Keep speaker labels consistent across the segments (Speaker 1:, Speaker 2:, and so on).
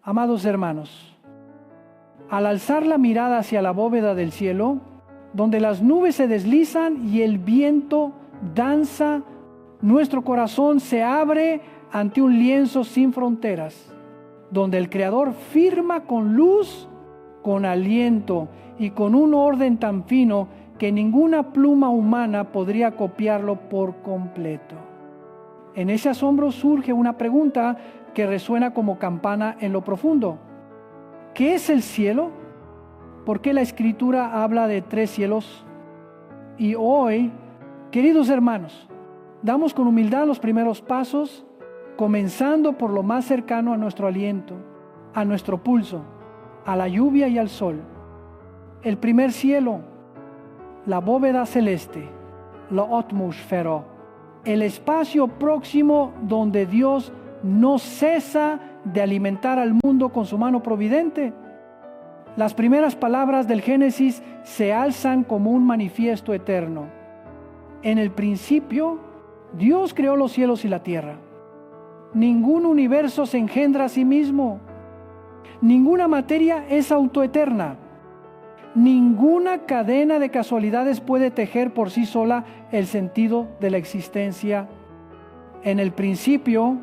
Speaker 1: Amados hermanos, al alzar la mirada hacia la bóveda del cielo, donde las nubes se deslizan y el viento danza, nuestro corazón se abre ante un lienzo sin fronteras, donde el Creador firma con luz, con aliento y con un orden tan fino que ninguna pluma humana podría copiarlo por completo. En ese asombro surge una pregunta que resuena como campana en lo profundo. ¿Qué es el cielo? ¿Por qué la Escritura habla de 3 cielos? Y hoy, queridos hermanos, damos con humildad los primeros pasos, comenzando por lo más cercano a nuestro aliento, a nuestro pulso, a la lluvia y al sol. El primer cielo, la bóveda celeste, la atmósfera, el espacio próximo donde Dios no cesa de alimentar al mundo con su mano providente. Las primeras palabras del Génesis se alzan como un manifiesto eterno. En el principio, Dios creó los cielos y la tierra. Ningún universo se engendra a sí mismo. Ninguna materia es autoeterna. Ninguna cadena de casualidades puede tejer por sí sola el sentido de la existencia. En el principio,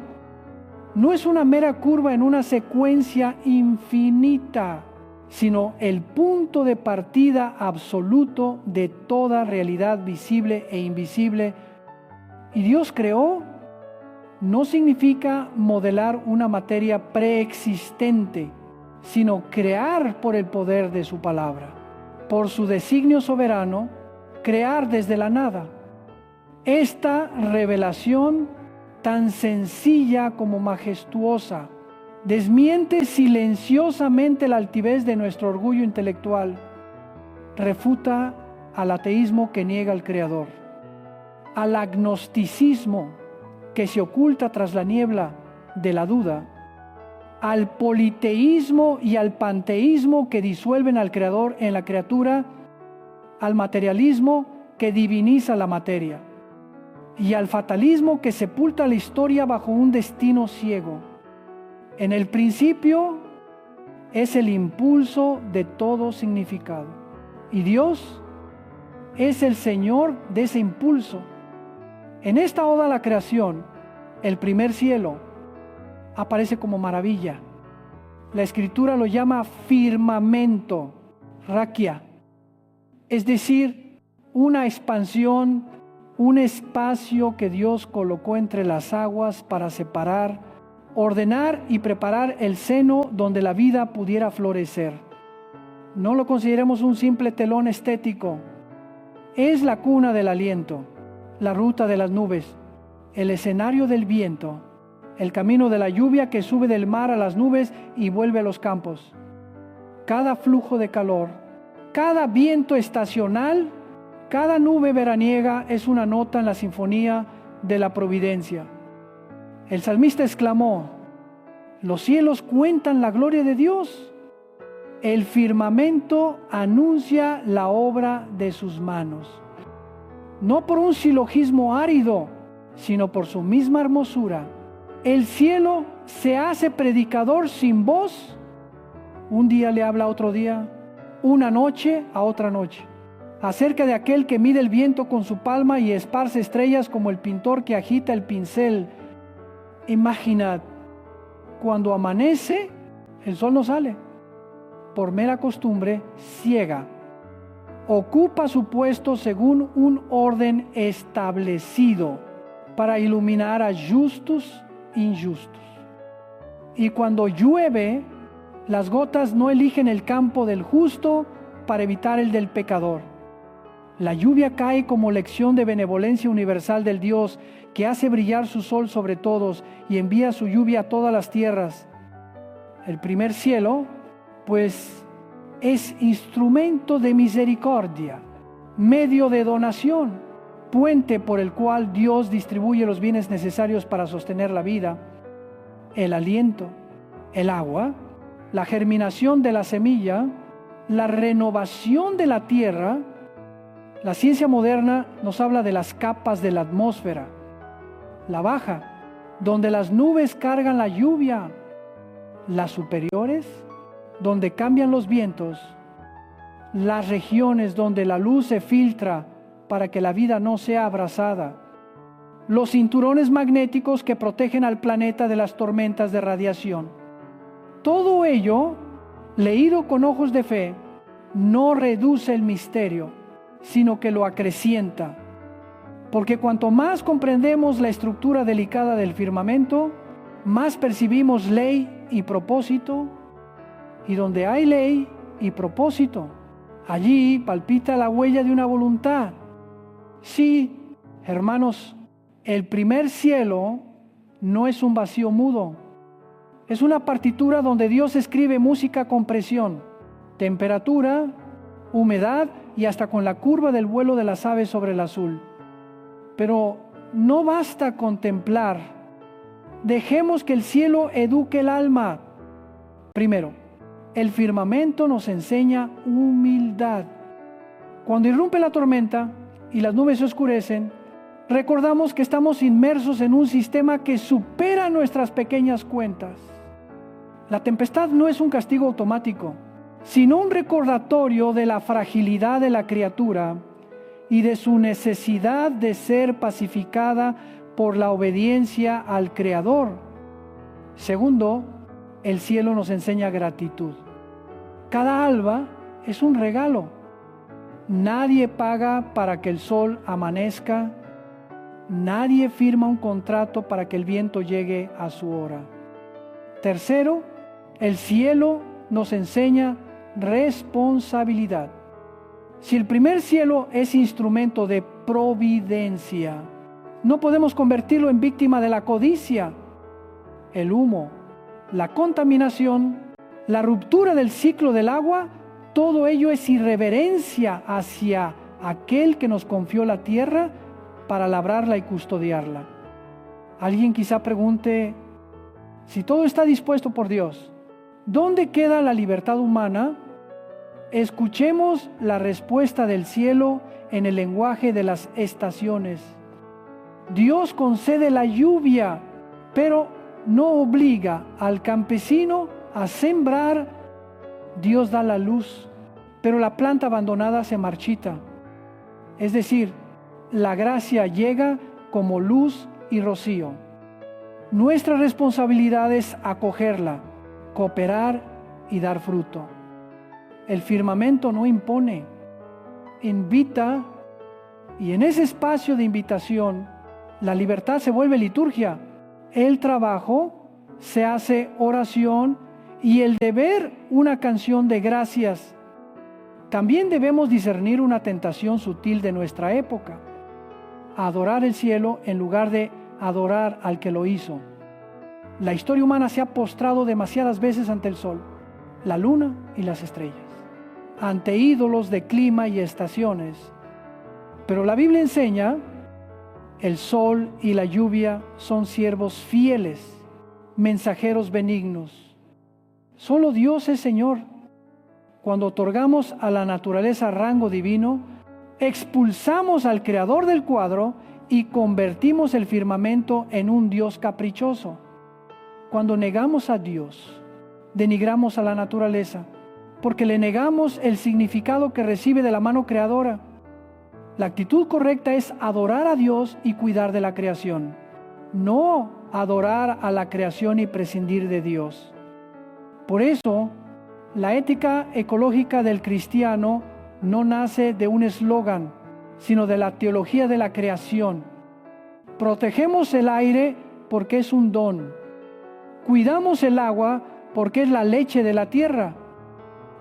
Speaker 1: no es una mera curva en una secuencia infinita, sino el punto de partida absoluto de toda realidad visible e invisible. Y Dios creó no significa modelar una materia preexistente, sino crear por el poder de su palabra. Por su designio soberano, crear desde la nada. Esta revelación, tan sencilla como majestuosa, desmiente silenciosamente la altivez de nuestro orgullo intelectual, refuta al ateísmo que niega al Creador, al agnosticismo que se oculta tras la niebla de la duda, al politeísmo y al panteísmo que disuelven al Creador en la criatura, al materialismo que diviniza la materia, y al fatalismo que sepulta la historia bajo un destino ciego. En el principio es el impulso de todo significado, y Dios es el Señor de ese impulso. En esta oda a la creación, el primer cielo aparece como maravilla. La Escritura lo llama firmamento, raquia, es decir, una expansión, un espacio que Dios colocó entre las aguas para separar, ordenar y preparar el seno donde la vida pudiera florecer. No lo consideremos un simple telón estético. Es la cuna del aliento, la ruta de las nubes, el escenario del viento, el camino de la lluvia que sube del mar a las nubes y vuelve a los campos. Cada flujo de calor, cada viento estacional, cada nube veraniega es una nota en la sinfonía de la providencia. El salmista exclamó: los cielos cuentan la gloria de Dios. El firmamento anuncia la obra de sus manos. No por un silogismo árido, sino por su misma hermosura. El cielo se hace predicador sin voz. Un día le habla a otro día, una noche a otra noche, acerca de aquel que mide el viento con su palma y esparce estrellas como el pintor que agita el pincel. Imaginad, cuando amanece, el sol no sale. Por mera costumbre ciega, ocupa su puesto según un orden establecido para iluminar a justos e injustos. Y cuando llueve, las gotas no eligen el campo del justo para evitar el del pecador. La lluvia cae como lección de benevolencia universal del Dios que hace brillar su sol sobre todos y envía su lluvia a todas las tierras. El primer cielo, pues, es instrumento de misericordia, medio de donación, puente por el cual Dios distribuye los bienes necesarios para sostener la vida, el aliento, el agua, la germinación de la semilla, la renovación de la tierra. La ciencia moderna nos habla de las capas de la atmósfera, la baja, donde las nubes cargan la lluvia, las superiores, donde cambian los vientos, las regiones donde la luz se filtra para que la vida no sea abrasada, los cinturones magnéticos que protegen al planeta de las tormentas de radiación. Todo ello, leído con ojos de fe, no reduce el misterio, sino que lo acrecienta. Porque cuanto más comprendemos la estructura delicada del firmamento, más percibimos ley y propósito, y donde hay ley y propósito, allí palpita la huella de una voluntad. Sí, hermanos, el primer cielo no es un vacío mudo, es una partitura donde Dios escribe música con presión, temperatura, humedad y hasta con la curva del vuelo de las aves sobre el azul. Pero no basta contemplar. Dejemos que el cielo eduque el alma. Primero, el firmamento nos enseña humildad. Cuando irrumpe la tormenta y las nubes se oscurecen, recordamos que estamos inmersos en un sistema que supera nuestras pequeñas cuentas. La tempestad no es un castigo automático, sino un recordatorio de la fragilidad de la criatura y de su necesidad de ser pacificada por la obediencia al Creador. Segundo, el cielo nos enseña gratitud. Cada alba es un regalo. Nadie paga para que el sol amanezca. Nadie firma un contrato para que el viento llegue a su hora. Tercero, el cielo nos enseña responsabilidad. Si el primer cielo es instrumento de providencia, no podemos convertirlo en víctima de la codicia. El humo, la contaminación, la ruptura del ciclo del agua, todo ello es irreverencia hacia aquel que nos confió la tierra para labrarla y custodiarla. Alguien quizá pregunte, si todo está dispuesto por Dios, ¿dónde queda la libertad humana? Escuchemos la respuesta del cielo en el lenguaje de las estaciones. Dios concede la lluvia, pero no obliga al campesino a sembrar. Dios da la luz, pero la planta abandonada se marchita. Es decir, la gracia llega como luz y rocío. Nuestra responsabilidad es acogerla, cooperar y dar fruto. El firmamento no impone, invita, y en ese espacio de invitación, la libertad se vuelve liturgia, el trabajo se hace oración y el deber una canción de gracias. También debemos discernir una tentación sutil de nuestra época: adorar el cielo en lugar de adorar al que lo hizo. La historia humana se ha postrado demasiadas veces ante el sol, la luna y las estrellas, ante ídolos de clima y estaciones. Pero la Biblia enseña: el sol y la lluvia son siervos fieles, mensajeros benignos. Solo Dios es Señor. Cuando otorgamos a la naturaleza rango divino, expulsamos al creador del cuadro y convertimos el firmamento en un Dios caprichoso. Cuando negamos a Dios, denigramos a la naturaleza, porque le negamos el significado que recibe de la mano creadora. La actitud correcta es adorar a Dios y cuidar de la creación, no adorar a la creación y prescindir de Dios. Por eso, la ética ecológica del cristiano no nace de un eslogan, sino de la teología de la creación. Protegemos el aire porque es un don. Cuidamos el agua porque es la leche de la tierra.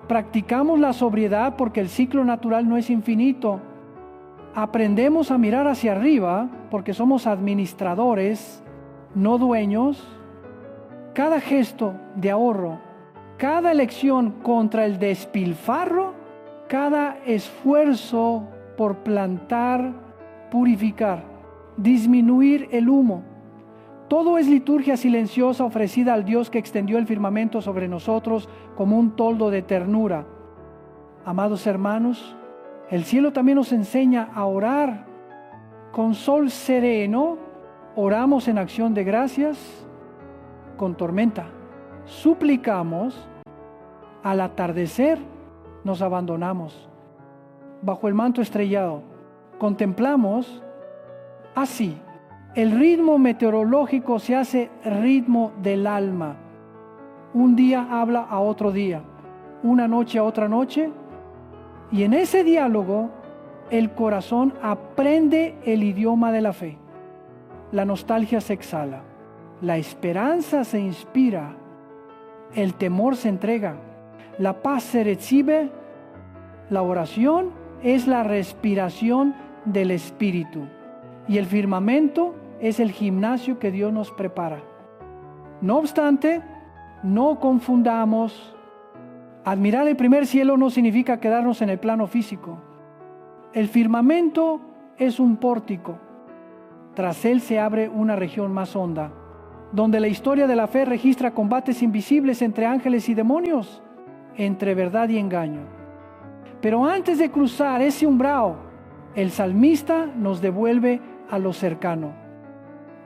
Speaker 1: Practicamos la sobriedad porque el ciclo natural no es infinito. Aprendemos a mirar hacia arriba porque somos administradores, no dueños. Cada gesto de ahorro, cada elección contra el despilfarro, cada esfuerzo por plantar, purificar, disminuir el humo, todo es liturgia silenciosa ofrecida al Dios que extendió el firmamento sobre nosotros como un toldo de ternura. Amados hermanos, el cielo también nos enseña a orar. Con sol sereno, oramos en acción de gracias. Con tormenta, suplicamos, al atardecer nos abandonamos. Bajo el manto estrellado, contemplamos así. El ritmo meteorológico se hace ritmo del alma. Un día habla a otro día, una noche a otra noche, y en ese diálogo el corazón aprende el idioma de la fe. La nostalgia se exhala, la esperanza se inspira, el temor se entrega, la paz se recibe, la oración es la respiración del Espíritu y el firmamento es el gimnasio que Dios nos prepara. No obstante, no confundamos. Admirar el primer cielo no significa quedarnos en el plano físico. El firmamento es un pórtico. Tras él se abre una región más honda, donde la historia de la fe registra combates invisibles entre ángeles y demonios, entre verdad y engaño. Pero antes de cruzar ese umbral, el salmista nos devuelve a lo cercano.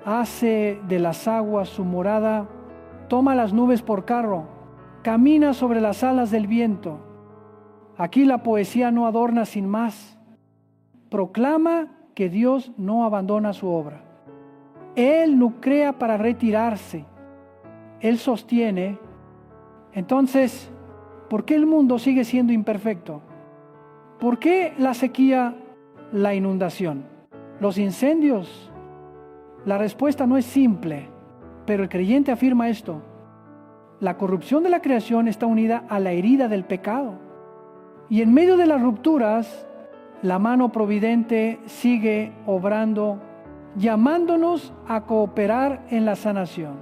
Speaker 1: Hace de las aguas su morada, toma las nubes por carro, camina sobre las alas del viento. Aquí la poesía no adorna sin más. Proclama que Dios no abandona su obra. Él no crea para retirarse. Él sostiene. Entonces, ¿por qué el mundo sigue siendo imperfecto? ¿Por qué la sequía, la inundación, los incendios? La respuesta no es simple, pero el creyente afirma esto. La corrupción de la creación está unida a la herida del pecado. Y en medio de las rupturas, la mano providente sigue obrando, llamándonos a cooperar en la sanación.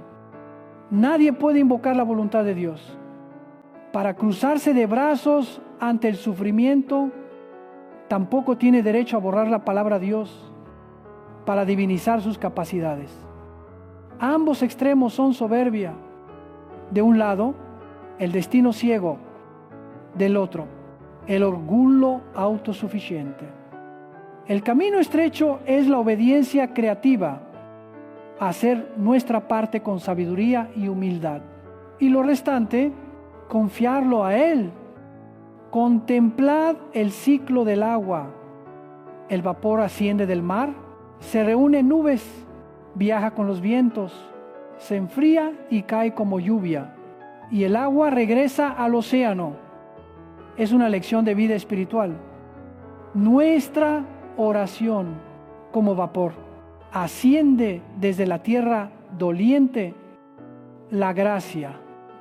Speaker 1: Nadie puede invocar la voluntad de Dios. Para cruzarse de brazos ante el sufrimiento, tampoco tiene derecho a borrar la palabra de Dios para divinizar sus capacidades. Ambos extremos son soberbia. De un lado, el destino ciego. Del otro, el orgullo autosuficiente. El camino estrecho es la obediencia creativa, hacer nuestra parte con sabiduría y humildad. Y lo restante, confiarlo a Él. Contemplad el ciclo del agua. El vapor asciende del mar, se reúne en nubes, viaja con los vientos, se enfría y cae como lluvia, y el agua regresa al océano. Es una lección de vida espiritual. Nuestra oración, como vapor, asciende desde la tierra doliente. La gracia,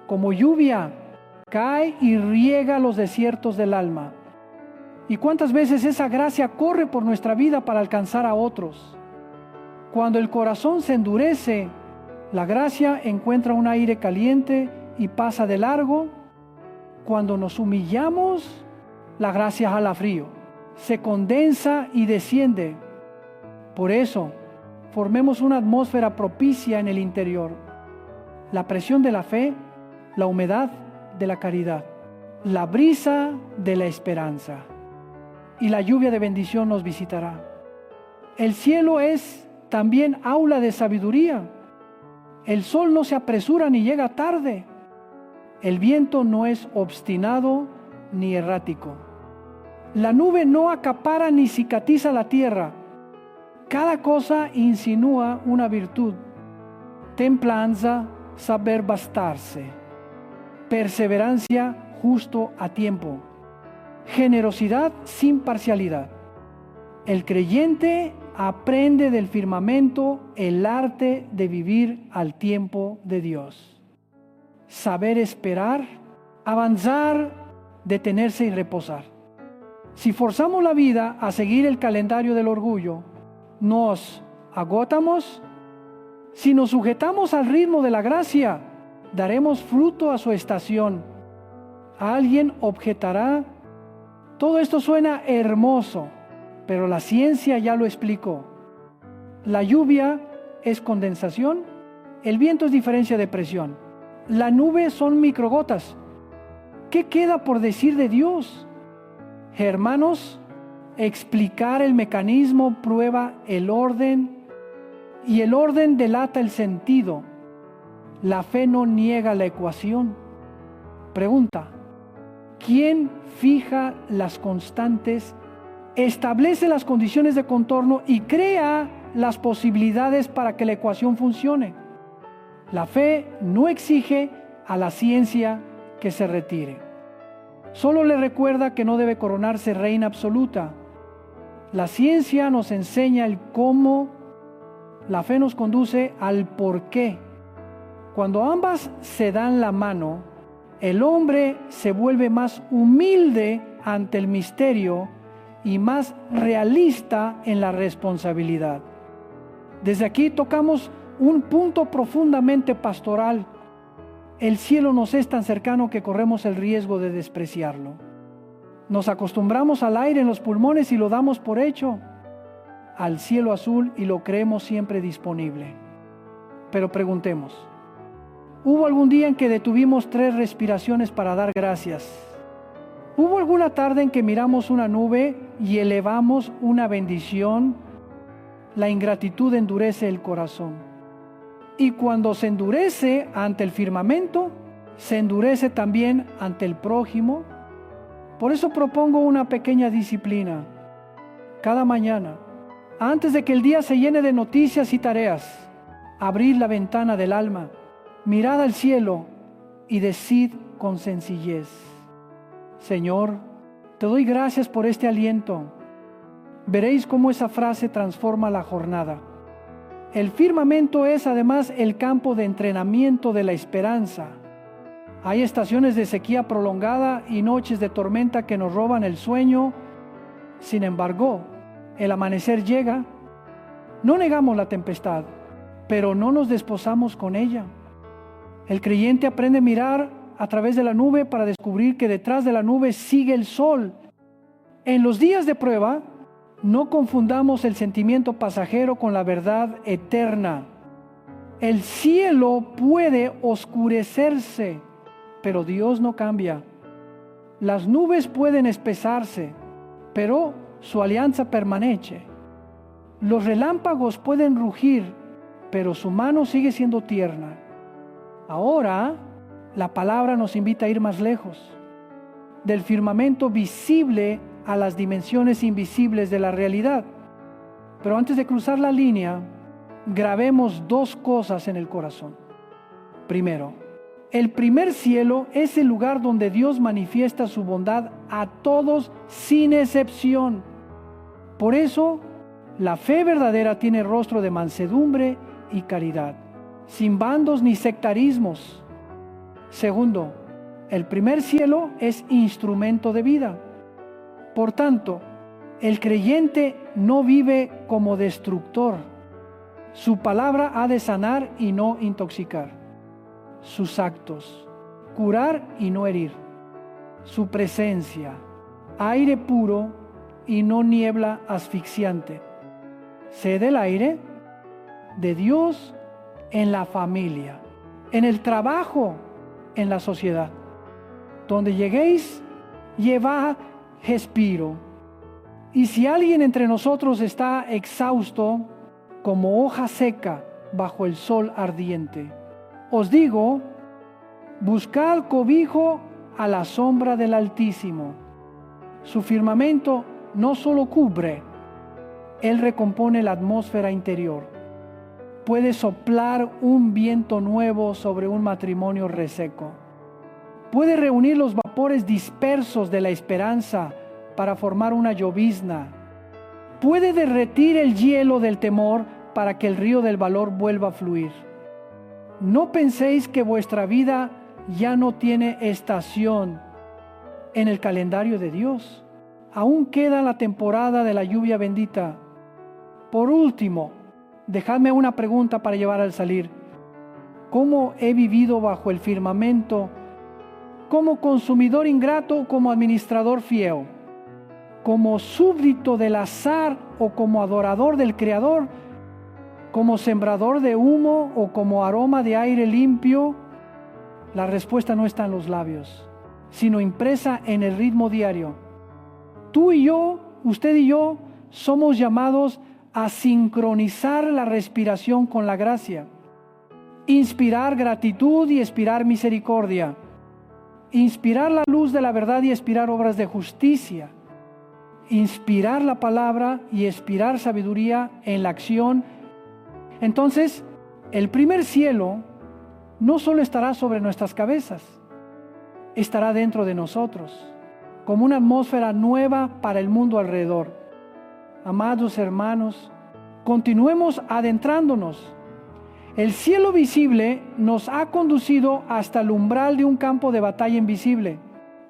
Speaker 1: como lluvia, cae y riega los desiertos del alma. ¿Y cuántas veces esa gracia corre por nuestra vida para alcanzar a otros? Cuando el corazón se endurece, la gracia encuentra un aire caliente y pasa de largo. Cuando nos humillamos, la gracia jala frío, se condensa y desciende. Por eso, formemos una atmósfera propicia en el interior. La presión de la fe, la humedad de la caridad, la brisa de la esperanza, y la lluvia de bendición nos visitará. El cielo es también aula de sabiduría. El sol no se apresura ni llega tarde. El viento no es obstinado ni errático. La nube no acapara ni cicatriza la tierra. Cada cosa insinúa una virtud. Templanza, saber bastarse. Perseverancia, justo a tiempo. Generosidad sin parcialidad. El creyente aprende del firmamento el arte de vivir al tiempo de Dios. Saber esperar, avanzar, detenerse y reposar. Si forzamos la vida a seguir el calendario del orgullo, nos agotamos. Si nos sujetamos al ritmo de la gracia, daremos fruto a su estación. Alguien objetará: todo esto suena hermoso, pero la ciencia ya lo explicó. La lluvia es condensación, el viento es diferencia de presión, la nube son microgotas. ¿Qué queda por decir de Dios? Hermanos, explicar el mecanismo prueba el orden, y el orden delata el sentido. La fe no niega la ecuación. Pregunta: ¿quién fija las constantes, establece las condiciones de contorno y crea las posibilidades para que la ecuación funcione? La fe no exige a la ciencia que se retire. Solo le recuerda que no debe coronarse reina absoluta. La ciencia nos enseña el cómo, la fe nos conduce al por qué. Cuando ambas se dan la mano, el hombre se vuelve más humilde ante el misterio y más realista en la responsabilidad. Desde aquí tocamos un punto profundamente pastoral. El cielo nos es tan cercano que corremos el riesgo de despreciarlo. Nos acostumbramos al aire en los pulmones y lo damos por hecho, al cielo azul, y lo creemos siempre disponible. Pero preguntemos: ¿hubo algún día en que detuvimos 3 respiraciones para dar gracias? ¿Hubo alguna tarde en que miramos una nube y elevamos una bendición? La ingratitud endurece el corazón. Y cuando se endurece ante el firmamento, se endurece también ante el prójimo. Por eso propongo una pequeña disciplina. Cada mañana, antes de que el día se llene de noticias y tareas, abrid la ventana del alma, mirad al cielo y decid con sencillez: Señor, te doy gracias por este aliento. Veréis cómo esa frase transforma la jornada. El firmamento es además el campo de entrenamiento de la esperanza. Hay estaciones de sequía prolongada y noches de tormenta que nos roban el sueño. Sin embargo, el amanecer llega. No negamos la tempestad, pero no nos desposamos con ella. El creyente aprende a mirar a través de la nube para descubrir que detrás de la nube sigue el sol. En los días de prueba, no confundamos el sentimiento pasajero con la verdad eterna. El cielo puede oscurecerse, pero Dios no cambia. Las nubes pueden espesarse, pero su alianza permanece. Los relámpagos pueden rugir, pero su mano sigue siendo tierna. Ahora, la palabra nos invita a ir más lejos, del firmamento visible a las dimensiones invisibles de la realidad. Pero antes de cruzar la línea, grabemos 2 cosas en el corazón. Primero, el primer cielo es el lugar donde Dios manifiesta su bondad a todos sin excepción. Por eso, la fe verdadera tiene rostro de mansedumbre y caridad, sin bandos ni sectarismos. Segundo, el primer cielo es instrumento de vida. Por tanto, el creyente no vive como destructor. Su palabra ha de sanar y no intoxicar. Sus actos, curar y no herir. Su presencia, aire puro y no niebla asfixiante. Sed el aire de Dios en la familia, en el trabajo, en la sociedad. Donde lleguéis, llevad respiro. Y si alguien entre nosotros está exhausto, como hoja seca bajo el sol ardiente, os digo: buscad cobijo a la sombra del Altísimo. Su firmamento no solo cubre, Él recompone la atmósfera interior. Puede soplar un viento nuevo sobre un matrimonio reseco. Puede reunir los vapores dispersos de la esperanza para formar una llovizna. Puede derretir el hielo del temor para que el río del valor vuelva a fluir. No penséis que vuestra vida ya no tiene estación en el calendario de Dios. Aún queda la temporada de la lluvia bendita. Por último, dejadme una pregunta para llevar al salir. ¿Cómo he vivido bajo el firmamento? ¿Como consumidor ingrato o como administrador fiel? ¿Como súbdito del azar o como adorador del Creador? ¿Como sembrador de humo o como aroma de aire limpio? La respuesta no está en los labios, sino impresa en el ritmo diario. Tú y yo, usted y yo, somos llamados a sincronizar la respiración con la gracia. inspirar gratitud y expirar misericordia, inspirar la luz de la verdad y expirar obras de justicia, inspirar la palabra y expirar sabiduría en la acción. Entonces, el primer cielo no solo estará sobre nuestras cabezas, estará dentro de nosotros, como una atmósfera nueva para el mundo alrededor. Amados hermanos, continuemos adentrándonos. El cielo visible nos ha conducido hasta el umbral de un campo de batalla invisible,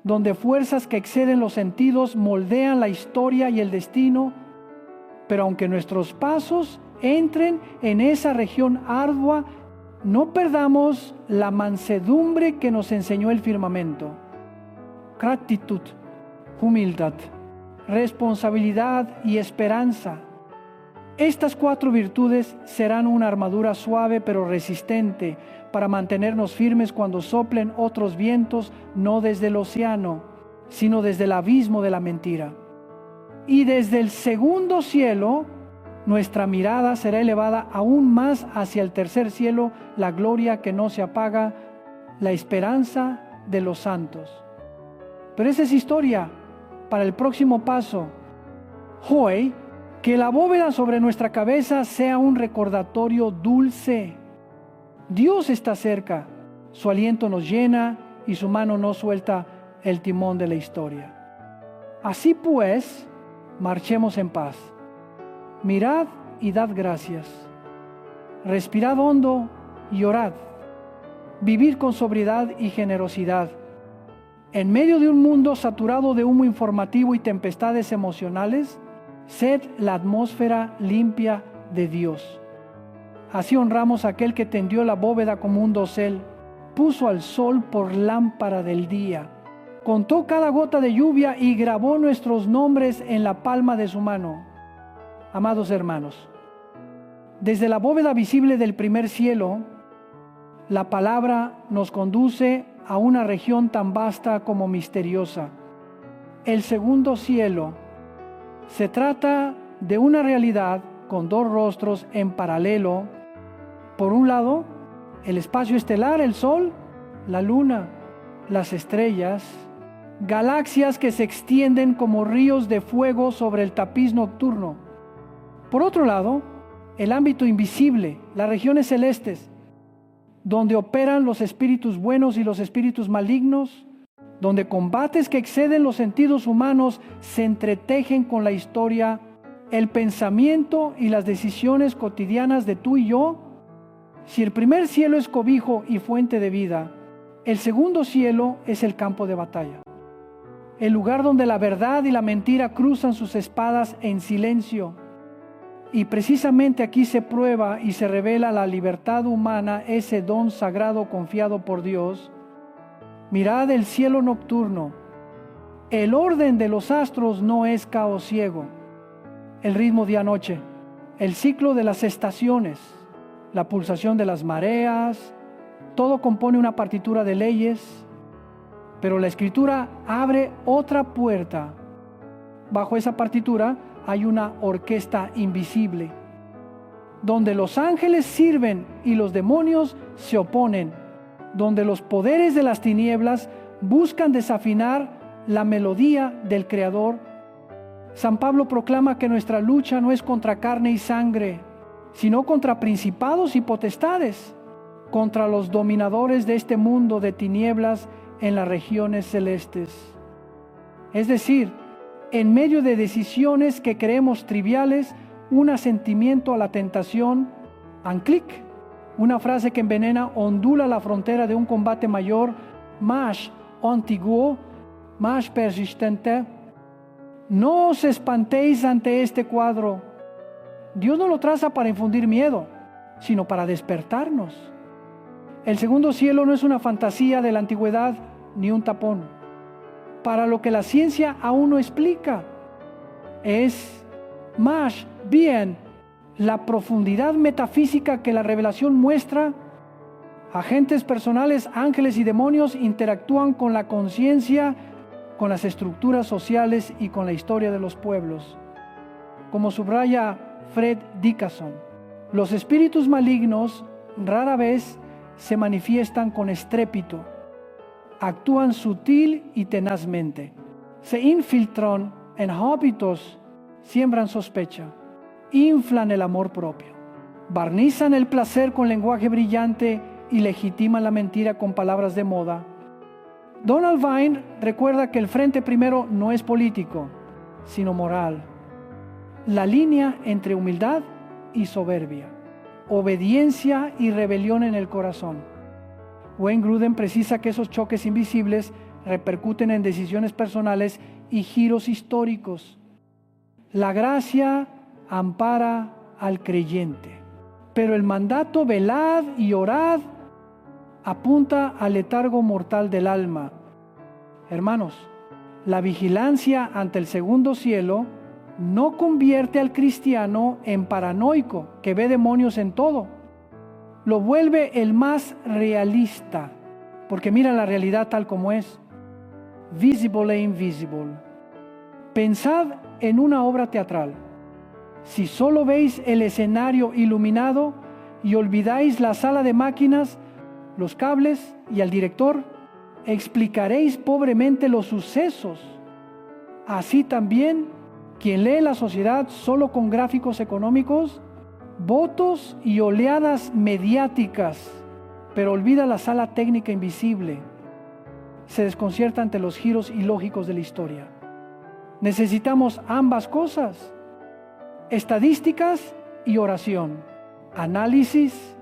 Speaker 1: donde fuerzas que exceden los sentidos moldean la historia y el destino. Pero aunque nuestros pasos entren en esa región ardua, no perdamos la mansedumbre que nos enseñó el firmamento. Gratitud, humildad, responsabilidad y esperanza. Estas 4 virtudes serán una armadura suave pero resistente para mantenernos firmes cuando soplen otros vientos, no desde el océano, sino desde el abismo de la mentira. Y desde el segundo cielo, nuestra mirada será elevada aún más hacia el tercer cielo, la gloria que no se apaga, la esperanza de los santos. Pero esa es historia para el próximo paso. Hoy, que la bóveda sobre nuestra cabeza sea un recordatorio dulce. Dios está cerca, su aliento nos llena y su mano no suelta el timón de la historia. Así pues, marchemos en paz. Mirad y dad gracias. Respirad hondo y orad. Vivid con sobriedad y generosidad. En medio de un mundo saturado de humo informativo y tempestades emocionales, sed la atmósfera limpia de Dios. Así honramos a aquel que tendió la bóveda como un dosel, puso al sol por lámpara del día, contó cada gota de lluvia y grabó nuestros nombres en la palma de su mano. Amados hermanos, desde la bóveda visible del primer cielo, la palabra nos conduce a una región tan vasta como misteriosa. El segundo cielo se trata de una realidad con 2 rostros en paralelo. Por un lado, el espacio estelar, el Sol, la Luna, las estrellas, galaxias que se extienden como ríos de fuego sobre el tapiz nocturno. Por otro lado, el ámbito invisible, las regiones celestes, donde operan los espíritus buenos y los espíritus malignos, donde combates que exceden los sentidos humanos se entretejen con la historia, el pensamiento y las decisiones cotidianas de tú y yo. Si el primer cielo es cobijo y fuente de vida, el segundo cielo es el campo de batalla, el lugar donde la verdad y la mentira cruzan sus espadas en silencio. Y precisamente aquí se prueba y se revela la libertad humana, ese don sagrado confiado por Dios. Mirad el cielo nocturno. El orden de los astros no es caos ciego. El ritmo día-noche, el ciclo de las estaciones, la pulsación de las mareas, todo compone una partitura de leyes, pero la Escritura abre otra puerta. Bajo esa partitura hay una orquesta invisible, donde los ángeles sirven y los demonios se oponen, donde los poderes de las tinieblas buscan desafinar la melodía del Creador. San Pablo proclama que nuestra lucha no es contra carne y sangre, sino contra principados y potestades, contra los dominadores de este mundo de tinieblas en las regiones celestes. Es decir, en medio de decisiones que creemos triviales, un asentimiento a la tentación, anclic, una frase que envenena, ondula la frontera de un combate mayor, más antiguo, más persistente. No os espantéis ante este cuadro. Dios no lo traza para infundir miedo, sino para despertarnos. El segundo cielo no es una fantasía de la antigüedad ni un tapón para lo que la ciencia aún no explica. Es más bien la profundidad metafísica que la revelación muestra. Agentes personales, ángeles y demonios interactúan con la conciencia, con las estructuras sociales y con la historia de los pueblos. Como subraya Fred Dickerson, los espíritus malignos rara vez se manifiestan con estrépito, actúan sutil y tenazmente, se infiltran en hábitos, siembran sospecha, inflan el amor propio, barnizan el placer con lenguaje brillante y legitiman la mentira con palabras de moda. Donald Vine recuerda que el frente primero no es político, sino moral. La línea entre humildad y soberbia, obediencia y rebelión en el corazón. Wayne Grudem precisa que esos choques invisibles repercuten en decisiones personales y giros históricos. La gracia ampara al creyente, pero el mandato velad y orad apunta al letargo mortal del alma. Hermanos, la vigilancia ante el segundo cielo no convierte al cristiano en paranoico que ve demonios en todo. Lo vuelve el más realista, porque mira la realidad tal como es, visible e invisible. Pensad en una obra teatral. Si solo veis el escenario iluminado y olvidáis la sala de máquinas, los cables y al director, explicaréis pobremente los sucesos. Así también, quien lee la sociedad solo con gráficos económicos, votos y oleadas mediáticas, pero olvida la sala técnica invisible, se desconcierta ante los giros ilógicos de la historia. Necesitamos ambas cosas: estadísticas y oración, análisis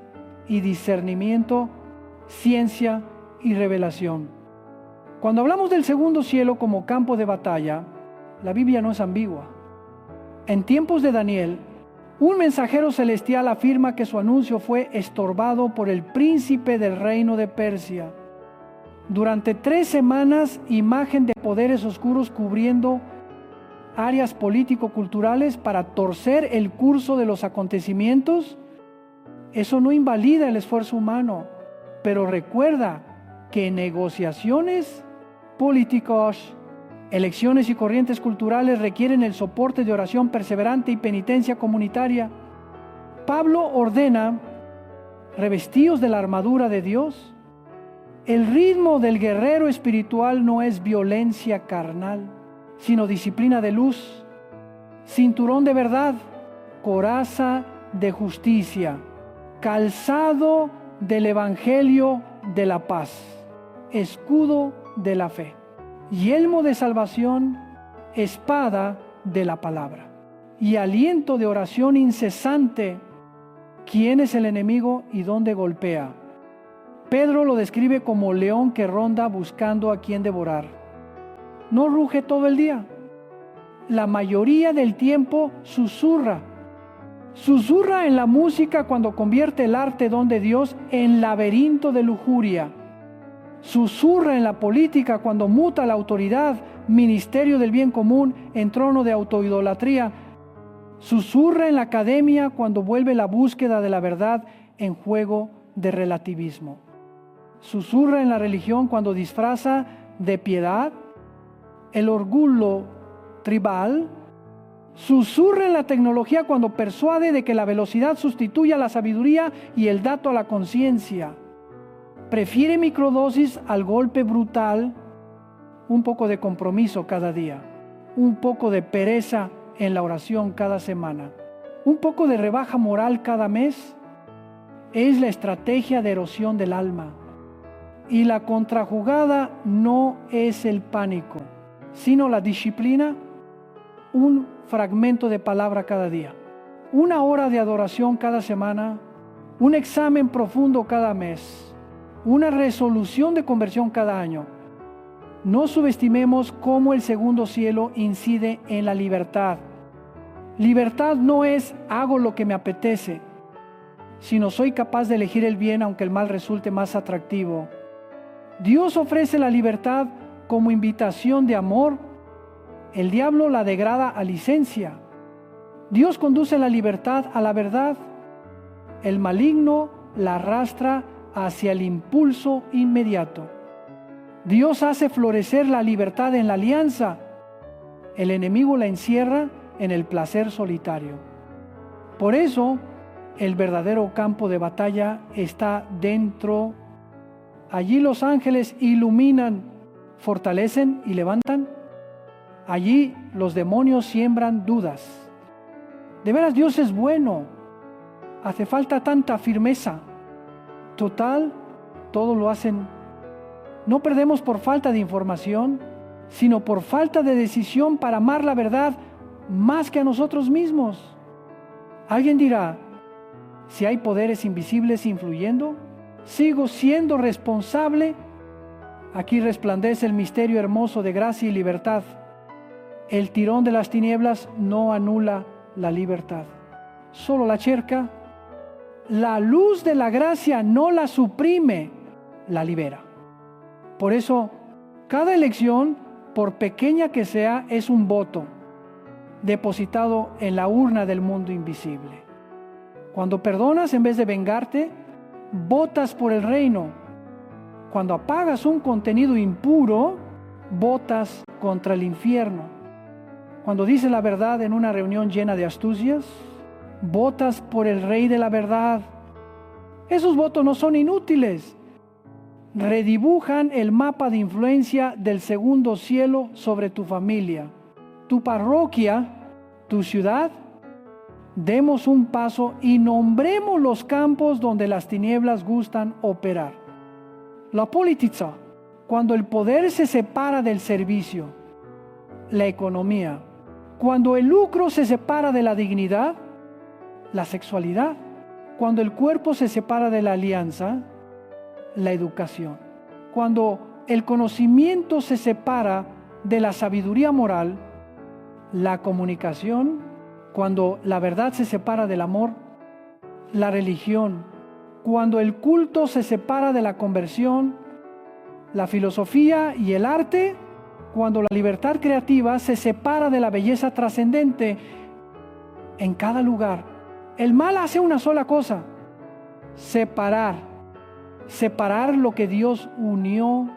Speaker 1: y discernimiento, ciencia y revelación. Cuando hablamos del segundo cielo como campo de batalla, la Biblia no es ambigua. En tiempos de Daniel, un mensajero celestial afirma que su anuncio fue estorbado por el príncipe del reino de Persia. Durante 3 semanas, imagen de poderes oscuros cubriendo áreas político-culturales para torcer el curso de los acontecimientos. Eso no invalida el esfuerzo humano, pero recuerda que negociaciones políticas, elecciones y corrientes culturales requieren el soporte de oración perseverante y penitencia comunitaria. Pablo ordena: revestíos de la armadura de Dios. El ritmo del guerrero espiritual no es violencia carnal, sino disciplina de luz, cinturón de verdad, coraza de justicia, calzado del evangelio de la paz, escudo de la fe, yelmo de salvación, espada de la palabra y aliento de oración incesante. ¿Quién es el enemigo y dónde golpea? Pedro lo describe como león que ronda buscando a quien devorar. No ruge todo el día. La mayoría del tiempo susurra. Susurra en la música cuando convierte el arte don de Dios en laberinto de lujuria. Susurra en la política cuando muta la autoridad, ministerio del bien común, en trono de autoidolatría. Susurra en la academia cuando vuelve la búsqueda de la verdad en juego de relativismo. Susurra en la religión cuando disfraza de piedad el orgullo tribal. Susurra en la tecnología cuando persuade de que la velocidad sustituye a la sabiduría y el dato a la conciencia. Prefiere microdosis al golpe brutal. Un poco de compromiso cada día, un poco de pereza en la oración cada semana, un poco de rebaja moral cada mes. Es la estrategia de erosión del alma. Y la contrajugada no es el pánico, sino la disciplina, un fragmento de palabra cada día, 1 hora de adoración cada semana, un examen profundo cada mes, una resolución de conversión cada año. No subestimemos cómo el segundo cielo incide en la libertad. Libertad no es hago lo que me apetece, sino soy capaz de elegir el bien aunque el mal resulte más atractivo. Dios ofrece la libertad como invitación de amor. El diablo la degrada a licencia. Dios conduce la libertad a la verdad. El maligno la arrastra hacia el impulso inmediato. Dios hace florecer la libertad en la alianza. El enemigo la encierra en el placer solitario. Por eso, el verdadero campo de batalla está dentro. Allí los ángeles iluminan, fortalecen y levantan. Allí los demonios siembran dudas. De veras, Dios es bueno. Hace falta tanta firmeza. Total, todo lo hacen. No perdemos por falta de información, sino por falta de decisión para amar la verdad más que a nosotros mismos. Alguien dirá, si hay poderes invisibles influyendo, sigo siendo responsable. Aquí resplandece el misterio hermoso de gracia y libertad. El tirón de las tinieblas no anula la libertad, solo la cerca. La luz de la gracia no la suprime, la libera. Por eso, cada elección, por pequeña que sea, es un voto depositado en la urna del mundo invisible. Cuando perdonas en vez de vengarte, votas por el reino. Cuando apagas un contenido impuro, votas contra el infierno. Cuando dices la verdad en una reunión llena de astucias, votas por el Rey de la verdad. Esos votos no son inútiles. Redibujan el mapa de influencia del segundo cielo sobre tu familia, tu parroquia, tu ciudad. Demos un paso y nombremos los campos donde las tinieblas gustan operar. La política, cuando el poder se separa del servicio. La economía, cuando el lucro se separa de la dignidad. La sexualidad, cuando el cuerpo se separa de la alianza. La educación, cuando el conocimiento se separa de la sabiduría moral. La comunicación, cuando la verdad se separa del amor. La religión, cuando el culto se separa de la conversión. La filosofía y el arte, cuando la libertad creativa se separa de la belleza trascendente. En cada lugar, el mal hace una sola cosa: separar lo que Dios unió.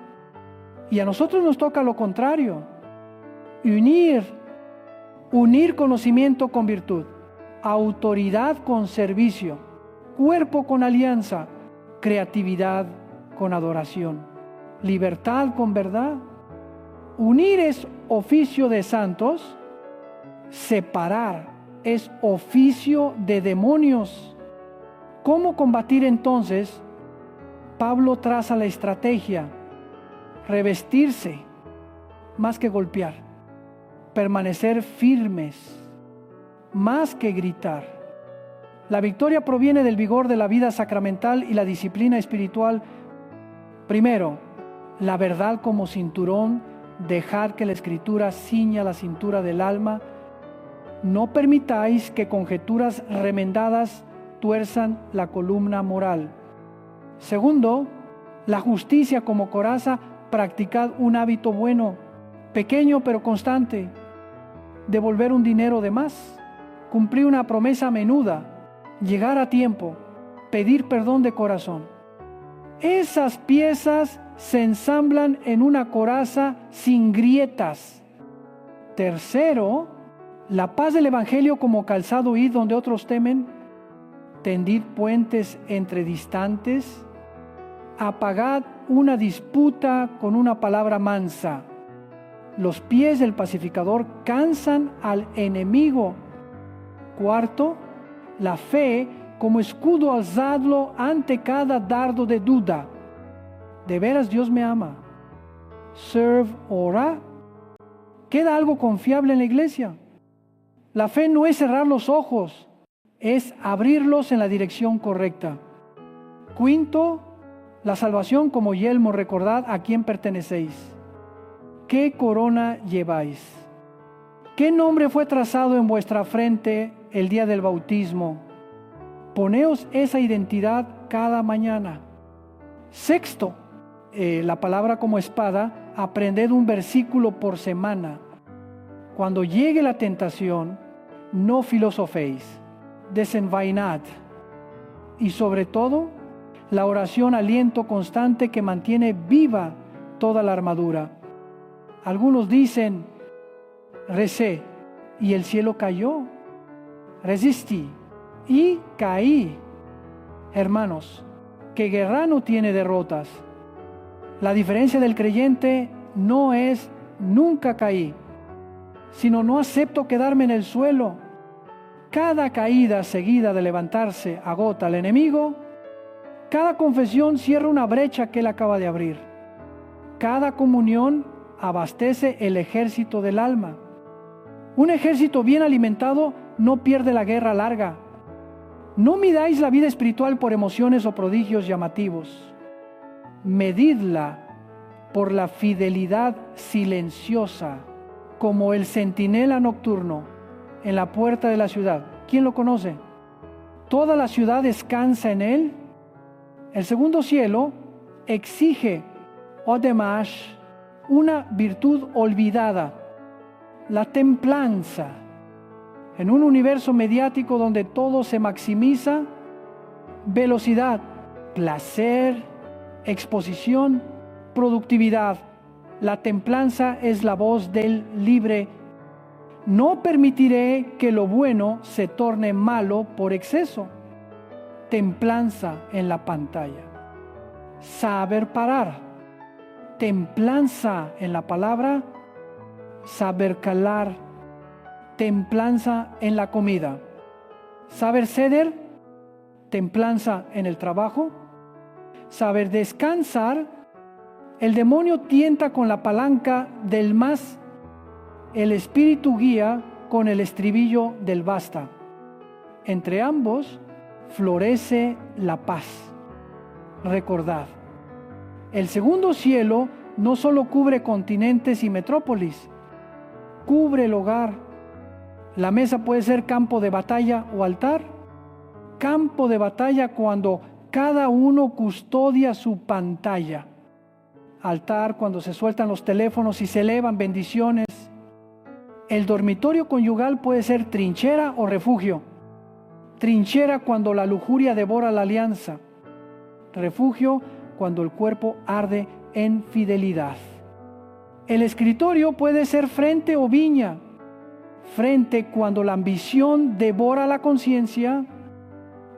Speaker 1: Y a nosotros nos toca lo contrario: unir conocimiento con virtud, autoridad con servicio, cuerpo con alianza, creatividad con adoración, libertad con verdad. Unir es oficio de santos, separar es oficio de demonios. ¿Cómo combatir entonces? Pablo traza la estrategia: revestirse más que golpear, permanecer firmes más que gritar. La victoria proviene del vigor de la vida sacramental y la disciplina espiritual. Primero, la verdad como cinturón. Dejad que la Escritura ciña la cintura del alma. No permitáis que conjeturas remendadas tuerzan la columna moral. Segundo, la justicia como coraza. Practicad un hábito bueno, pequeño pero constante. Devolver un dinero de más, cumplir una promesa menuda, llegar a tiempo, pedir perdón de corazón. Esas piezas se ensamblan en una coraza sin grietas. Tercero, la paz del Evangelio como calzado id donde otros temen. Tendid puentes entre distantes. Apagad una disputa con una palabra mansa. Los pies del pacificador cansan al enemigo. Cuarto, la fe como escudo alzadlo ante cada dardo de duda. ¿De veras Dios me ama? Serve, ora. ¿Queda algo confiable en la iglesia? La fe no es cerrar los ojos, es abrirlos en la dirección correcta. Quinto, la salvación como yelmo. Recordad a quién pertenecéis. ¿Qué corona lleváis? ¿Qué nombre fue trazado en vuestra frente el día del bautismo? Poneos esa identidad cada mañana. Sexto, la palabra como espada. Aprended un versículo por semana. Cuando llegue la tentación, no filosoféis, desenvainad. Y sobre todo, la oración, aliento constante que mantiene viva toda la armadura. Algunos dicen, recé y el cielo cayó. Resistí y caí. Hermanos, que guerra no tiene derrotas. La diferencia del creyente no es nunca caí, sino no acepto quedarme en el suelo. Cada caída seguida de levantarse agota al enemigo. Cada confesión cierra una brecha que él acaba de abrir. Cada comunión abastece el ejército del alma. Un ejército bien alimentado no pierde la guerra larga. No midáis la vida espiritual por emociones o prodigios llamativos. Medidla por la fidelidad silenciosa, como el centinela nocturno en la puerta de la ciudad. ¿Quién lo conoce? Toda la ciudad descansa en él. El segundo cielo exige, además, una virtud olvidada, la templanza. En un universo mediático donde todo se maximiza, velocidad, placer, exposición, productividad, la templanza es la voz del libre. No permitiré que lo bueno se torne malo por exceso. Templanza en la pantalla. Saber parar. Templanza en la palabra. Saber calar. Templanza en la comida. Saber ceder. Templanza en el trabajo. Saber descansar. El demonio tienta con la palanca del más. El espíritu guía con el estribillo del basta. Entre ambos florece la paz. Recordad, el segundo cielo no solo cubre continentes y metrópolis, cubre el hogar. La mesa puede ser campo de batalla o altar. Campo de batalla cuando cada uno custodia su pantalla. Altar cuando se sueltan los teléfonos y se elevan bendiciones. El dormitorio conyugal puede ser trinchera o refugio. Trinchera cuando la lujuria devora la alianza. Refugio cuando el cuerpo arde en fidelidad. El escritorio puede ser frente o viña. Frente cuando la ambición devora la conciencia.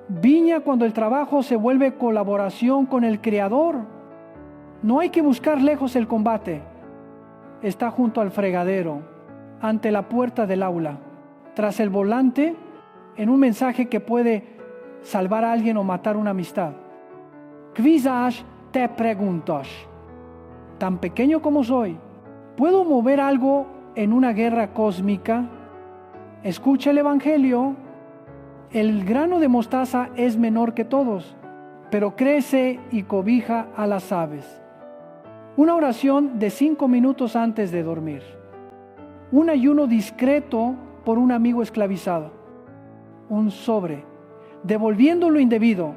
Speaker 1: Viña cuando el trabajo se vuelve colaboración con el Creador. No hay que buscar lejos el combate. Está junto al fregadero, ante la puerta del aula, tras el volante, en un mensaje que puede salvar a alguien o matar una amistad. Quizás te preguntas, tan pequeño como soy, ¿puedo mover algo en una guerra cósmica? Escucha el Evangelio. El grano de mostaza es menor que todos, pero crece y cobija a las aves. Una oración de 5 minutos antes de dormir. Un ayuno discreto por un amigo esclavizado. Un sobre, devolviendo lo indebido.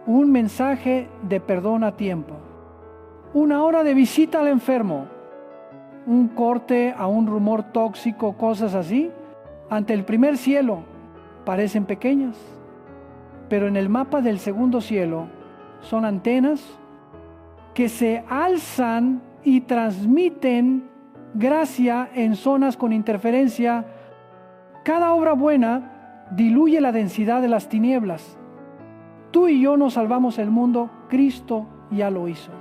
Speaker 1: Un mensaje de perdón a tiempo. Una hora de visita al enfermo. Un corte a un rumor tóxico, cosas así. Ante el primer cielo parecen pequeñas, pero en el mapa del segundo cielo son antenas que se alzan y transmiten gracia en zonas con interferencia. Cada obra buena diluye la densidad de las tinieblas. Tú y yo no salvamos el mundo, Cristo ya lo hizo,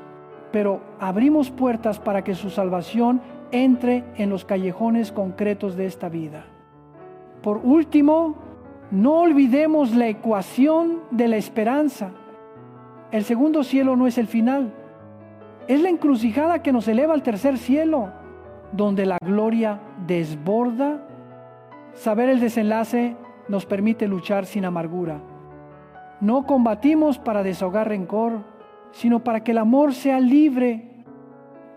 Speaker 1: pero abrimos puertas para que su salvación entre en los callejones concretos de esta vida. Por último, no olvidemos la ecuación de la esperanza. El segundo cielo no es el final, es la encrucijada que nos eleva al tercer cielo, donde la gloria desborda. Saber el desenlace nos permite luchar sin amargura. No combatimos para desahogar rencor, sino para que el amor sea libre.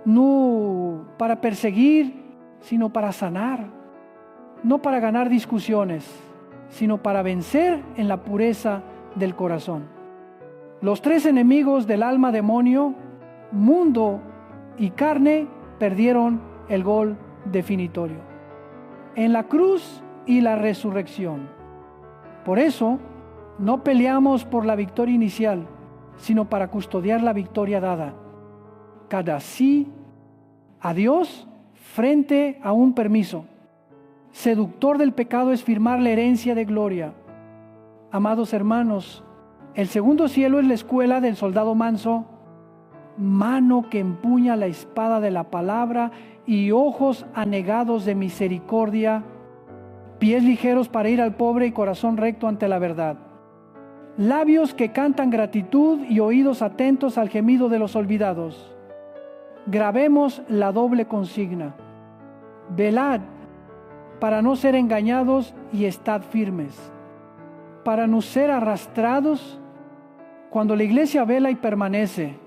Speaker 1: No para perseguir, sino para sanar. No para ganar discusiones, sino para vencer en la pureza del corazón. Los 3 enemigos del alma, demonio, mundo y carne, perdieron el gol definitorio en la cruz y la resurrección. Por eso, no peleamos por la victoria inicial, sino para custodiar la victoria dada. Cada sí a Dios frente a un permiso. Seductor del pecado es firmar la herencia de gloria. Amados hermanos, el segundo cielo es la escuela del soldado manso, mano que empuña la espada de la palabra y ojos anegados de misericordia, pies ligeros para ir al pobre y corazón recto ante la verdad, labios que cantan gratitud y oídos atentos al gemido de los olvidados. Grabemos la doble consigna: velad para no ser engañados y estad firmes, para no ser arrastrados. Cuando la iglesia vela y permanece,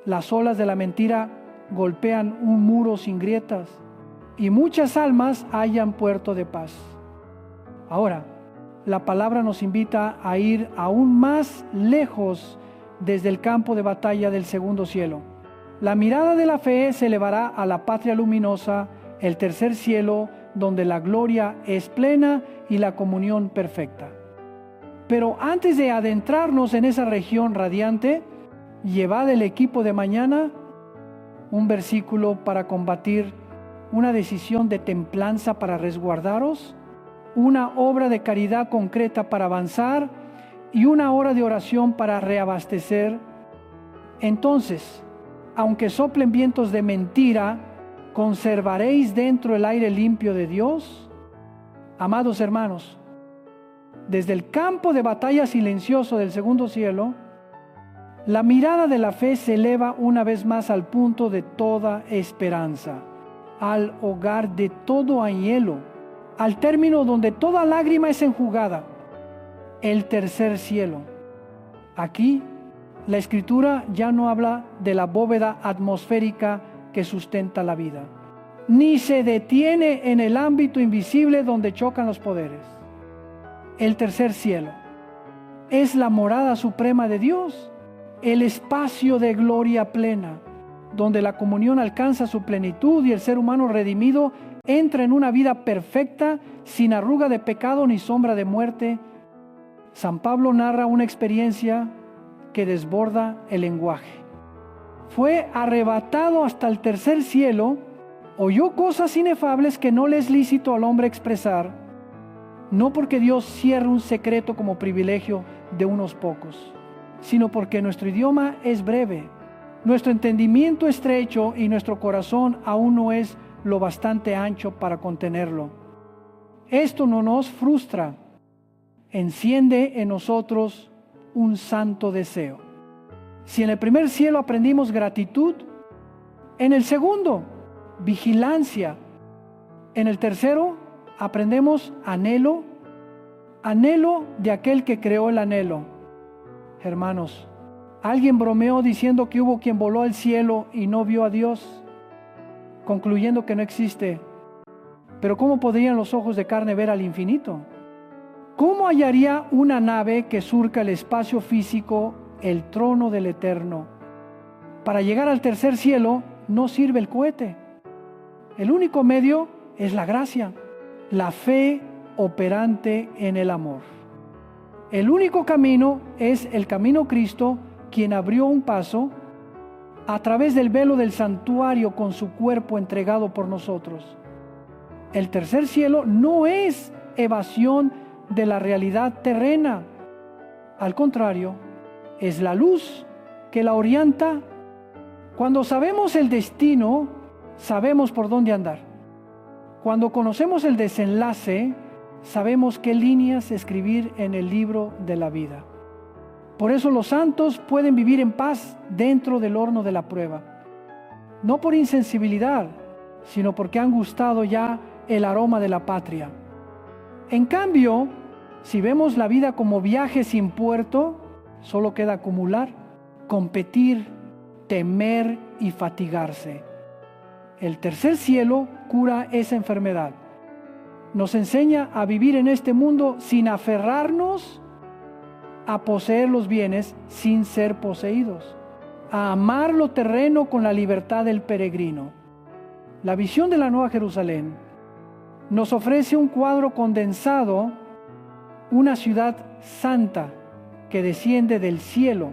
Speaker 1: las olas de la mentira golpean un muro sin grietas y muchas almas hallan puerto de paz. Ahora, la palabra nos invita a ir aún más lejos desde el campo de batalla del segundo cielo. La mirada de la fe se elevará a la patria luminosa, el tercer cielo, donde la gloria es plena y la comunión perfecta. Pero antes de adentrarnos en esa región radiante, llevad el equipo de mañana, un versículo para combatir, una decisión de templanza para resguardaros, una obra de caridad concreta para avanzar y una hora de oración para reabastecer. Entonces, aunque soplen vientos de mentira, ¿conservaréis dentro el aire limpio de Dios? Amados hermanos, desde el campo de batalla silencioso del segundo cielo, la mirada de la fe se eleva una vez más al punto de toda esperanza, al hogar de todo anhelo, al término donde toda lágrima es enjugada, el tercer cielo. Aquí, la Escritura ya no habla de la bóveda atmosférica que sustenta la vida, ni se detiene en el ámbito invisible donde chocan los poderes. El tercer cielo es la morada suprema de Dios, el espacio de gloria plena, donde la comunión alcanza su plenitud y el ser humano redimido entra en una vida perfecta, sin arruga de pecado ni sombra de muerte. San Pablo narra una experiencia que desborda el lenguaje. Fue arrebatado hasta el tercer cielo, oyó cosas inefables que no le es lícito al hombre expresar, no porque Dios cierre un secreto como privilegio de unos pocos, sino porque nuestro idioma es breve, nuestro entendimiento estrecho y nuestro corazón aún no es lo bastante ancho para contenerlo. Esto no nos frustra, enciende en nosotros un santo deseo. Si en el primer cielo aprendimos gratitud, en el segundo, vigilancia, en el tercero, aprendemos anhelo, anhelo de aquel que creó el anhelo. Hermanos, alguien bromeó diciendo que hubo quien voló al cielo y no vio a Dios, concluyendo que no existe. Pero ¿cómo podrían los ojos de carne ver al infinito? ¿Cómo hallaría una nave que surca el espacio físico el trono del Eterno? Para llegar al tercer cielo no sirve el cohete. El único medio es la gracia, la fe operante en el amor. El único camino es el camino Cristo, quien abrió un paso a través del velo del santuario con su cuerpo entregado por nosotros. El tercer cielo no es evasión de la realidad terrena. Al contrario, es la luz que la orienta. Cuando sabemos el destino, sabemos por dónde andar. Cuando conocemos el desenlace, sabemos qué líneas escribir en el libro de la vida. Por eso los santos pueden vivir en paz dentro del horno de la prueba. No por insensibilidad, sino porque han gustado ya el aroma de la patria. En cambio, si vemos la vida como viaje sin puerto, solo queda acumular, competir, temer y fatigarse. El tercer cielo cura esa enfermedad. Nos enseña a vivir en este mundo sin aferrarnos a poseer los bienes sin ser poseídos, a amar lo terreno con la libertad del peregrino. La visión de la Nueva Jerusalén nos ofrece un cuadro condensado, una ciudad santa que desciende del cielo,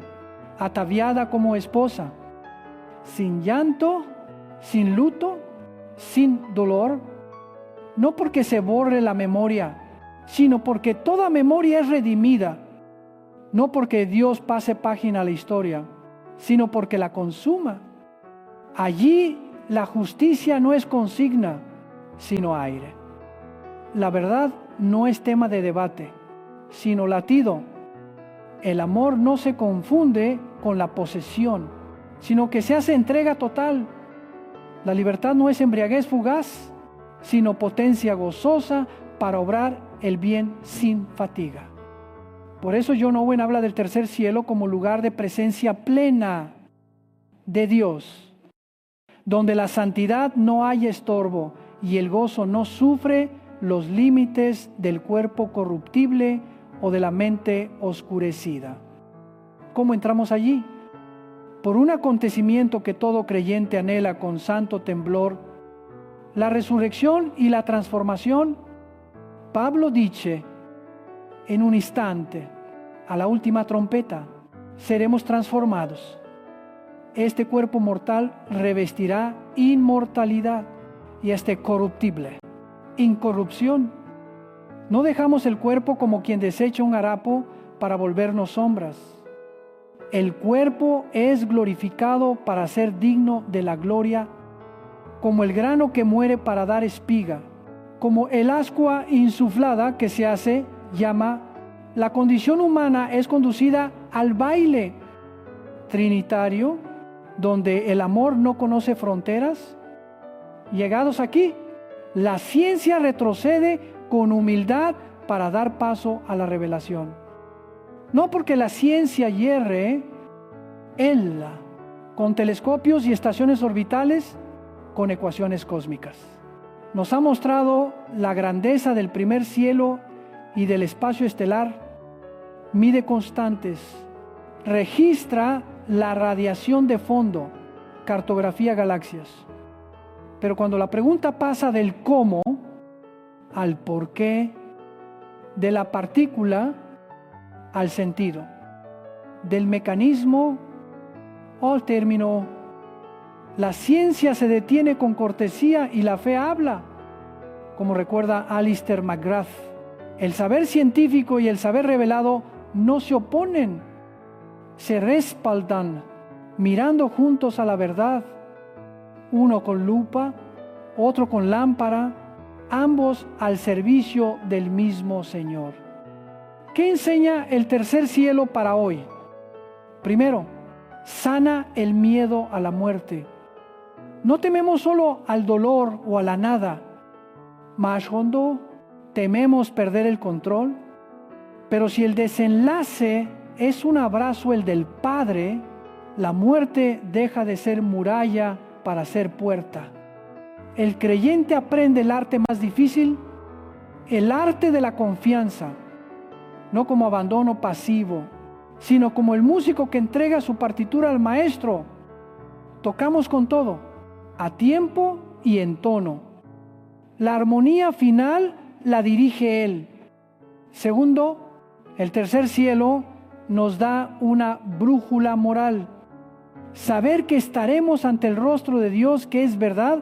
Speaker 1: ataviada como esposa, sin llanto, sin luto, sin dolor, no porque se borre la memoria, sino porque toda memoria es redimida no porque Dios pase página a la historia, sino porque la consuma. Allí la justicia no es consigna, sino aire. La verdad no es tema de debate, sino latido. El amor no se confunde con la posesión, sino que se hace entrega total. La libertad no es embriaguez fugaz, sino potencia gozosa para obrar el bien sin fatiga. Por eso John Owen habla del tercer cielo como lugar de presencia plena de Dios, donde la santidad no hay estorbo y el gozo no sufre los límites del cuerpo corruptible o de la mente oscurecida. ¿Cómo entramos allí? Por un acontecimiento que todo creyente anhela con santo temblor, la resurrección y la transformación. Pablo dice, en un instante, a la última trompeta, seremos transformados. Este cuerpo mortal revestirá inmortalidad y este corruptible, incorrupción. No dejamos el cuerpo como quien desecha un harapo para volvernos sombras. El cuerpo es glorificado para ser digno de la gloria, como el grano que muere para dar espiga, como el ascua insuflada que se hace llama. La condición humana es conducida al baile trinitario, donde el amor no conoce fronteras. Llegados aquí, la ciencia retrocede con humildad para dar paso a la revelación. No porque la ciencia hierre, él, con telescopios y estaciones orbitales, con ecuaciones cósmicas. Nos ha mostrado la grandeza del primer cielo y del espacio estelar, mide constantes, registra la radiación de fondo, cartografía galaxias. Pero cuando la pregunta pasa del cómo al por qué, de la partícula al sentido, del mecanismo al término, la ciencia se detiene con cortesía y la fe habla, como recuerda Alistair McGrath. El saber científico y el saber revelado no se oponen, se respaldan, mirando juntos a la verdad, uno con lupa, otro con lámpara, ambos al servicio del mismo Señor. ¿Qué enseña el tercer cielo para hoy? Primero, sana el miedo a la muerte. No tememos solo al dolor o a la nada, más hondo, tememos perder el control. Pero si el desenlace es un abrazo, el del Padre, la muerte deja de ser muralla para ser puerta. El creyente aprende el arte más difícil, el arte de la confianza, no como abandono pasivo, sino como el músico que entrega su partitura al maestro. Tocamos con todo, a tiempo y en tono. La armonía final la dirige Él. Segundo, el tercer cielo nos da una brújula moral. Saber que estaremos ante el rostro de Dios, que es verdad,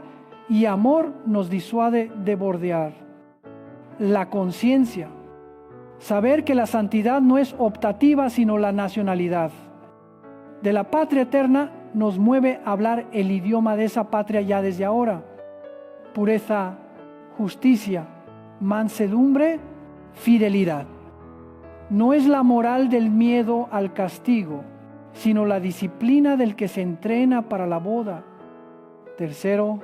Speaker 1: y amor nos disuade de bordear. La conciencia. Saber que la santidad no es optativa, sino la nacionalidad. De la patria eterna nos mueve a hablar el idioma de esa patria ya desde ahora. Pureza, justicia, mansedumbre, fidelidad. No es la moral del miedo al castigo, sino la disciplina del que se entrena para la boda. Tercero,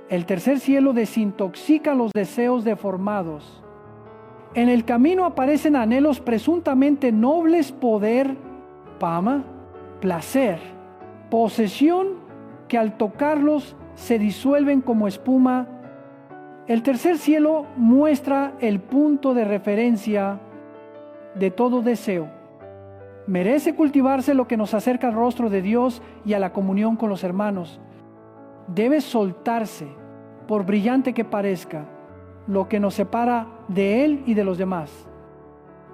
Speaker 1: el tercer cielo desintoxica los deseos deformados. En el camino aparecen anhelos presuntamente nobles: poder, fama, placer, posesión, que al tocarlos se disuelven como espuma. El tercer cielo muestra el punto de referencia de todo deseo. Merece cultivarse lo que nos acerca al rostro de Dios y a la comunión con los hermanos. Debe soltarse, por brillante que parezca, lo que nos separa de Él y de los demás.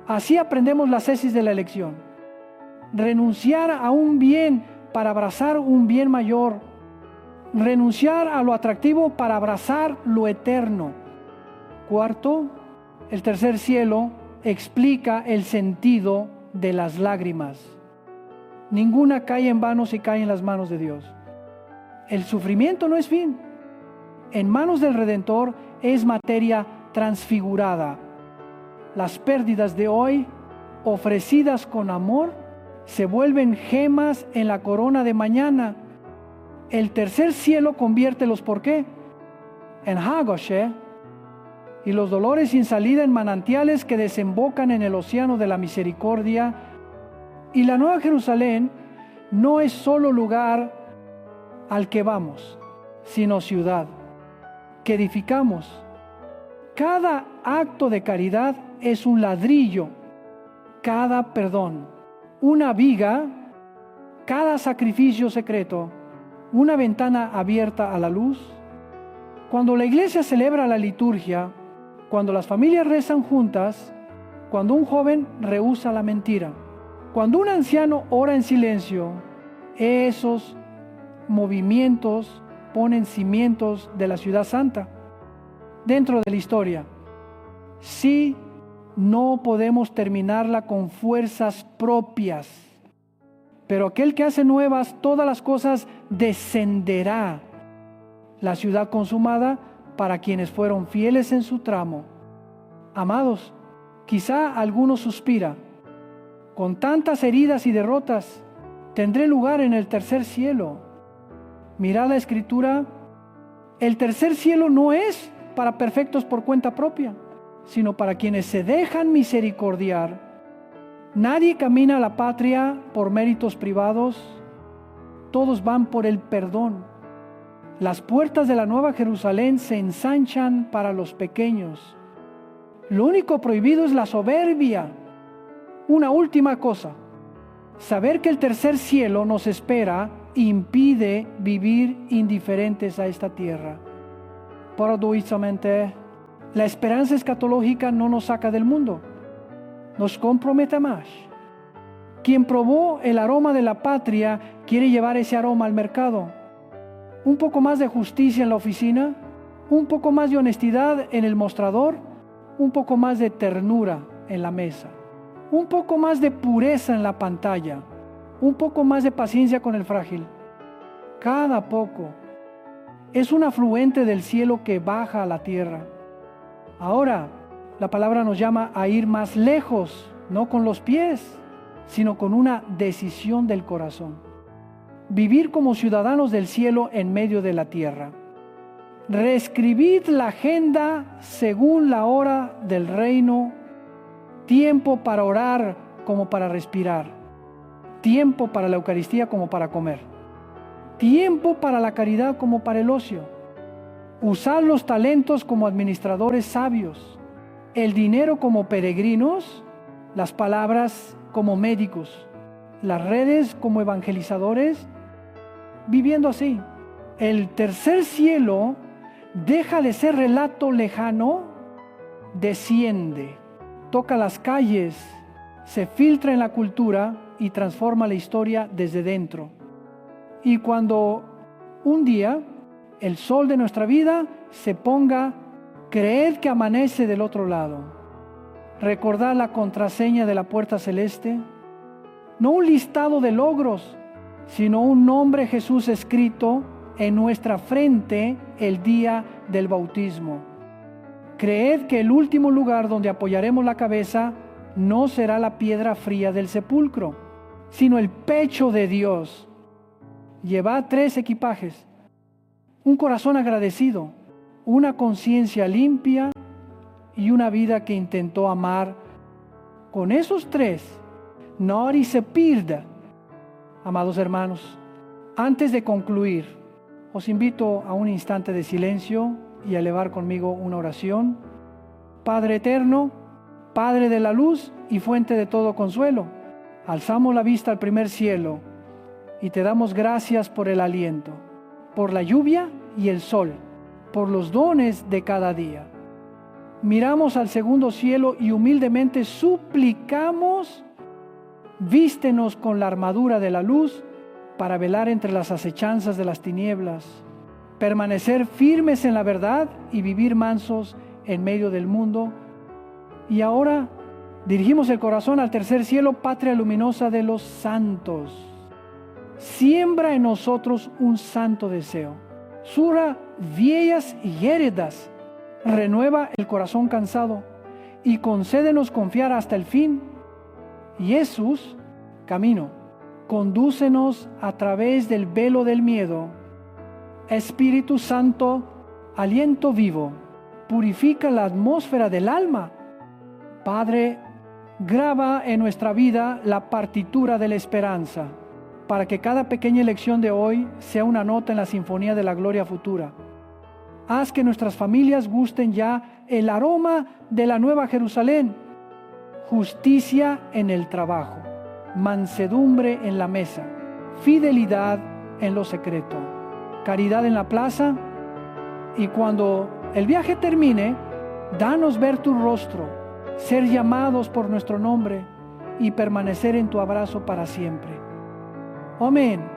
Speaker 1: Así aprendemos la tesis de la elección. Renunciar a un bien para abrazar un bien mayor. Renunciar a lo atractivo para abrazar lo eterno. Cuarto, el tercer cielo explica el sentido de las lágrimas. Ninguna cae en vano si cae en las manos de Dios. El sufrimiento no es fin. En manos del Redentor es materia transfigurada. Las pérdidas de hoy, ofrecidas con amor, se vuelven gemas en la corona de mañana. El tercer cielo convierte los ¿por qué? En Hagoshe, y los dolores sin salida en manantiales que desembocan en el océano de la misericordia. Y la Nueva Jerusalén no es solo lugar al que vamos, sino ciudad que edificamos. Cada acto de caridad es un ladrillo, cada perdón, una viga, cada sacrificio secreto, una ventana abierta a la luz. Cuando la iglesia celebra la liturgia, cuando las familias rezan juntas, cuando un joven rehúsa la mentira, cuando un anciano ora en silencio, esos movimientos ponen cimientos de la ciudad santa dentro de la historia. Sí, no podemos terminarla con fuerzas propias, pero aquel que hace nuevas todas las cosas descenderá. La ciudad consumada para quienes fueron fieles en su tramo. Amados, quizá alguno suspira. Con tantas heridas y derrotas, tendré lugar en el tercer cielo. Mirad la Escritura, el tercer cielo no es para perfectos por cuenta propia, sino para quienes se dejan misericordiar. Nadie camina a la patria por méritos privados, todos van por el perdón. Las puertas de la Nueva Jerusalén se ensanchan para los pequeños. Lo único prohibido es la soberbia. Una última cosa, saber que el tercer cielo nos espera impide vivir indiferentes a esta tierra. Paradójicamente, la esperanza escatológica no nos saca del mundo, nos compromete más. Quien probó el aroma de la patria quiere llevar ese aroma al mercado. Un poco más de justicia en la oficina, un poco más de honestidad en el mostrador, un poco más de ternura en la mesa, un poco más de pureza en la pantalla, un poco más de paciencia con el frágil. Cada poco es un afluente del cielo que baja a la tierra. Ahora, la palabra nos llama a ir más lejos, no con los pies, sino con una decisión del corazón. Vivir como ciudadanos del cielo en medio de la tierra. Reescribid la agenda según la hora del reino. Tiempo para orar como para respirar. Tiempo para la Eucaristía como para comer. Tiempo para la caridad como para el ocio. Usar los talentos como administradores sabios. El dinero como peregrinos. Las palabras como médicos. Las redes como evangelizadores. Viviendo así. El tercer cielo deja de ser relato lejano, desciende, toca las calles, se filtra en la cultura y transforma la historia desde dentro. Y cuando un día el sol de nuestra vida se ponga, creed que amanece del otro lado. Recordad la contraseña de la puerta celeste, no un listado de logros, sino un nombre Jesús escrito en nuestra frente el día del bautismo. Creed que el último lugar donde apoyaremos la cabeza no será la piedra fría del sepulcro, sino el pecho de Dios. Llevad 3 equipajes, un corazón agradecido, una conciencia limpia y una vida que intentó amar. Con esos 3, Nori se pierda. Amados hermanos, antes de concluir, os invito a un instante de silencio y a elevar conmigo una oración. Padre eterno, Padre de la luz y fuente de todo consuelo, alzamos la vista al primer cielo y te damos gracias por el aliento, por la lluvia y el sol, por los dones de cada día. Miramos al segundo cielo y humildemente suplicamos: vístenos con la armadura de la luz para velar entre las acechanzas de las tinieblas, permanecer firmes en la verdad y vivir mansos en medio del mundo. Y ahora Dirigimos el corazón al tercer cielo, patria luminosa de los santos. Siembra en nosotros un santo deseo. Sura viejas y héredas. Renueva el corazón cansado y concédenos confiar hasta el fin. Jesús, camino, condúcenos a través del velo del miedo. Espíritu Santo, aliento vivo, purifica la atmósfera del alma. Padre, graba en nuestra vida la partitura de la esperanza, para que cada pequeña elección de hoy sea una nota en la sinfonía de la gloria futura. Haz que nuestras familias gusten ya el aroma de la nueva Jerusalén. Justicia en el trabajo, mansedumbre en la mesa, fidelidad en lo secreto, caridad en la plaza. Y cuando el viaje termine, danos ver tu rostro, ser llamados por nuestro nombre y permanecer en tu abrazo para siempre. Amén.